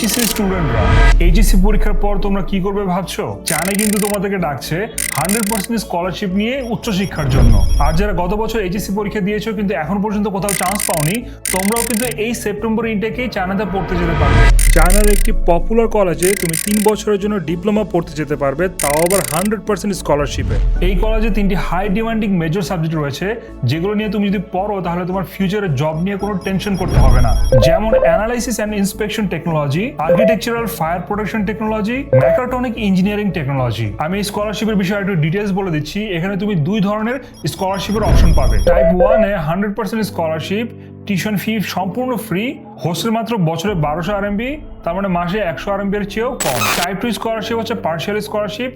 HSC স্টুডেন্টরা HSC পরীক্ষার পর তোমরা কি করবে ভাবছো? চায়না কিন্তু তোমাদেরকে ডাকছে 100% স্কলারশিপ নিয়ে উচ্চশিক্ষার জন্য। আর যারা গত বছর এইচএসসি পরীক্ষা দিয়েছো কিন্তু এখন পর্যন্ত কোথাও চান্স পাওনি, তোমরাও কিন্তু এই সেপ্টেম্বর ইনটেকেই চায়নাতে পড়তে যেতে পারবে। চায়নার একটি পপুলার কলেজে তুমি 3 বছরের জন্য ডিপ্লোমা পড়তে যেতে পারবে, তাও আবার 100% স্কলারশিপে। এই কলেজে 3টি হাই ডিমান্ডিং মেজর সাবজেক্ট রয়েছে, যেগুলো নিয়ে তুমি যদি পড়ো তাহলে তোমার ফিউচারে জব নিয়ে কোনো টেনশন করতে হবে না। যেমন analysis and inspection technology, architectural fire protection technology, mechatronic engineering technology. আমি এই স্কলারশিপের বিষয়ে একটু ডিটেলস বলে দিচ্ছি। এখানে তুমি 2 ধরনের স্কলারশিপের অপশন পাবে। টাইপ 1 এ 100% স্কলারশিপ, টিউশন ফি সম্পূর্ণ ফ্রি, হোস্টেল মাত্র বছরে 1200 RMB, তার মানে মাসে 100 RMB এর চেয়েও কম। টাইপ 2 স্কলারশিপ হচ্ছে পার্শিয়াল স্কলারশিপ,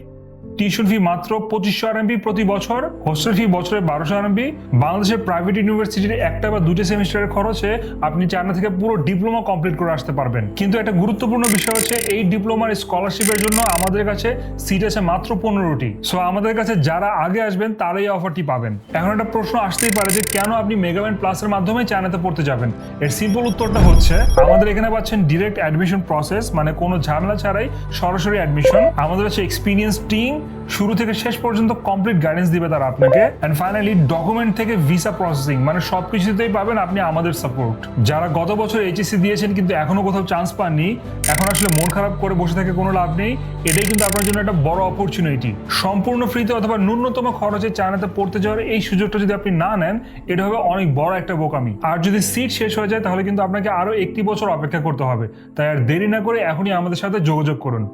টিউশন ফি মাত্র 2500 RMB প্রতি বছর, হোস্টেল ফি বছরে 1200 RMB। বাংলাদেশের প্রাইভেট ইউনিভার্সিটির একটা বা দুটো সেমিস্টারের খরচে আপনি চায়না থেকে পুরো ডিপ্লোমা কমপ্লিট করে আসতে পারবেন। কিন্তু একটা গুরুত্বপূর্ণ বিষয় হচ্ছে এই ডিপ্লোমার স্কলারশিপের জন্য আমাদের কাছে সিট আছে মাত্র 15টি। সো আমাদের কাছে যারা আগে আসবেন তারাই এই অফারটি পাবেন। এখন একটা প্রশ্ন আসতেই পারে যে কেন আপনি মেগাব্যান্ড প্লাসের মাধ্যমে চায়নাতে পড়তে যাবেন? এর সিম্পল উত্তরটা হচ্ছে আমাদের এখানে পাচ্ছেন ডিরেক্ট অ্যাডমিশন প্রসেস, মানে কোনো ঝামেলা ছাড়াই সরাসরি অ্যাডমিশন। আমাদের কাছে এক্সপিরিয়েন্স টিম শুরু থেকে শেষ পর্যন্ত কমপ্লিট গাইডেন্স দিবে তারা আপনাকে। এন্ড ফাইনালি ডকুমেন্ট থেকে ভিসা প্রসেসিং, মানে সবকিছুতেই পাবেন আপনি আমাদের সাপোর্ট। যারা গত বছর এইচএসসি দিয়েছেন কিন্তু এখনো কোথাও চান্স পাননি, এখন আসলে মন খারাপ করে বসে থেকে কোনো লাভ নেই। এটাই কিন্তু আপনার জন্য একটা বড় অপরচুনিটি। সম্পূর্ণ ফ্রিতে অথবা ন্যূনতম খরচে চায়নাতে পড়তে যাওয়ার এই সুযোগটা যদি আপনি না নেন, এটা হবে অনেক বড় একটা বোকামি। আর যদি সিট শেষ হয়ে যায় তাহলে কিন্তু আপনাকে আরো 1 বছর অপেক্ষা করতে হবে। তাই আর দেরি না করে এখনই আমাদের সাথে যোগাযোগ করুন।